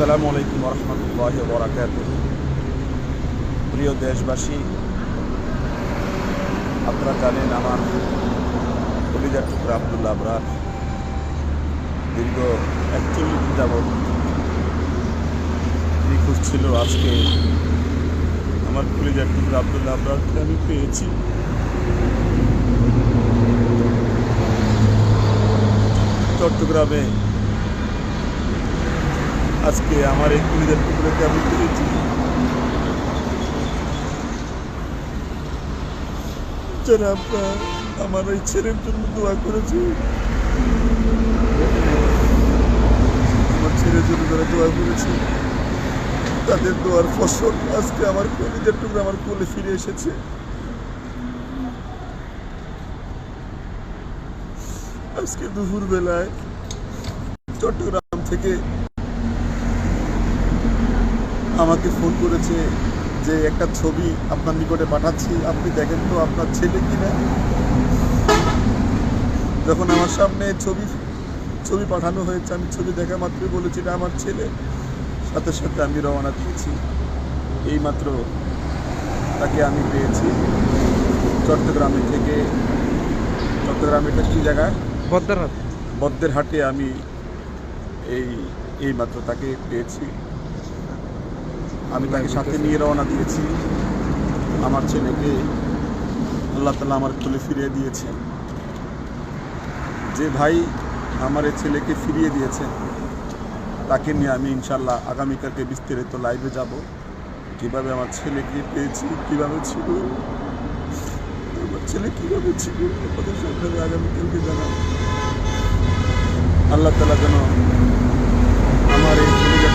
আসসালামু আলাইকুম রহমতুল্লাহি ওয়া বারাকাতুহু। প্রিয় দেশবাসী, আপনারা জানেন আমার কলিজার টুকরা আব্দুল্লাহ আবরার দীর্ঘ 41 দিন যাবৎ নিখোঁজ ছিল। আজকে আমার কলিজার টুকরা আব্দুল্লাহ আবরারকে আমি পেয়েছি। চট্টগ্রামে আজকে আমার এই কলিজার টুকরাকে আমি পেয়েছি। যারা আপনার আমার এই ছেলের জন্য দোয়া করেছে, আমার ছেলের জন্য যারা দোয়া করেছে তাদের দোয়ার ফসল আজকে আমার কলিজার টুকরা আমার কোলে ফিরে এসেছে। আজকে দুপুর বেলায় চট্টগ্রাম থেকে আমাকে ফোন করেছে যে একটা ছবি আপনার নিকটে পাঠাচ্ছি, আপনি দেখেন তো আপনার ছেলে কিনা। যখন আমার সামনে ছবি পাঠানো হয়েছে, আমি ছবি দেখা মাত্রই বলেছি এটা আমার ছেলে। সাথে সাথে আমি রওনা দিয়েছি। এইমাত্র তাকে আমি পেয়েছি চট্টগ্রামে থেকে। চট্টগ্রামের কি জায়গায়? বদ্দেরহাটে আমি এইমাত্র তাকে পেয়েছি। আমি তাকে সাথে নিয়ে রওনা দিয়েছি। আমার ছেলেকে আল্লাহ তাআলা আমার কোলে ফিরিয়ে দিয়েছেন। যে ভাই আমার এই ছেলেকে ফিরিয়ে দিয়েছেন তাকে নিয়ে আমি ইনশাল্লাহ আগামীকালকে বিস্তারিত লাইভে যাব। কীভাবে আমার ছেলেকে পেয়েছি, কীভাবে ছিল আমার ছেলে, কীভাবে ছিল আপনাদের সামনে আমি আগামীকালকে জানাবো। আল্লাহ তাআলা যেন আমার এই ছেলেকে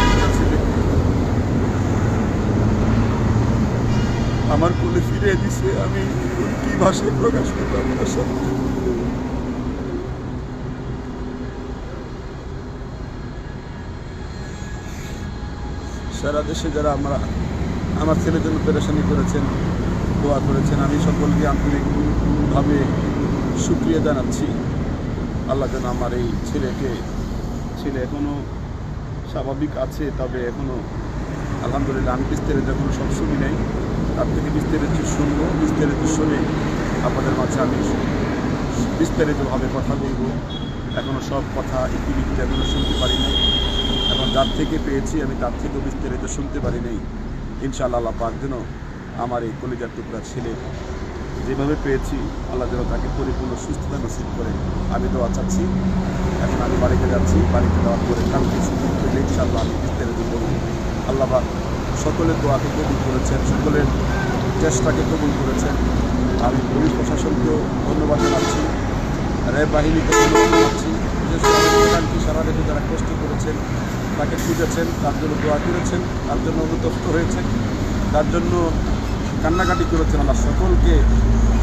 আমার কোলে ফিরে দিছে। আমি কি ভাষায় প্রকাশ করবো আপনার সামনে। সারা দেশে যারা আমার ছেলের জন্য পেরেশানি করেছেন, দোয়া করেছেন, আমি সকলকে আন্তরিকভাবে শুকরিয়া জানাচ্ছি। আল্লাহ যেন আমার এই ছেলে এখনও স্বাভাবিক আছে, তবে এখনও আলহামদুলিল্লাহ আমি বিস্তারিত এখনও সব শুনি নাই। তার থেকে বিস্তারিত শুনবো, বিস্তারিত শুনে আপনাদের মাঝে আমি বিস্তারিতভাবে কথা বলবো। এখনও সব কথা ইতিমধ্যে এখনও শুনতে পারি নাই, এবং যার থেকে পেয়েছি আমি তার থেকেও বিস্তারিত শুনতে পারি নাই। ইনশাআল্লাহ আল্লাহ পাক যেন আমার এই কলিজার টুকরা ছেলে যেভাবে পেয়েছি আল্লাহ যেন তাকে পরিপূর্ণ সুস্থতা নসিব করে আমি দোয়া চাচ্ছি। এখন আমি বাড়িতে যাচ্ছি। বাড়িতে যাওয়ার পরে কালকে সুযোগ পেলে ইনশাআল্লাহ আমি বিস্তারিত বলব। আল্লাহ পাক সকলের দোয়াকে কবুল করেছেন, সকলের চেষ্টাকে কবুল করেছেন। আমি পুলিশ প্রশাসনকেও ধন্যবাদ জানাচ্ছি, র্যাব বাহিনীকে ধন্যবাদ জানাচ্ছি। বিশেষ করে প্রধানকে সারা দেশে যারা কষ্ট করেছেন, তাকে খুঁজেছেন, তার জন্য দোয়া করেছেন, তার জন্য অনুতপ্ত হয়েছেন, তার জন্য কান্নাকাটি করেছেন। আল্লাহ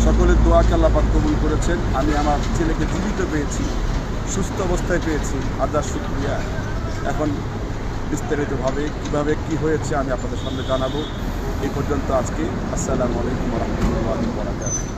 সকলের দোয়াকে আল্লাহ পাক কবুল করেছেন। আমি আমার ছেলেকে জীবিত পেয়েছি, সুস্থ অবস্থায় পেয়েছি, হাজার শুকরিয়া। এখন বিস্তারিতভাবে কীভাবে কী হয়েছে আমি আপনাদের সামনে জানাবো। এই পর্যন্ত আজকে। আসসালামু আলাইকুম ওয়া রাহমাতুল্লাহি ওয়া বারাকাতুহু।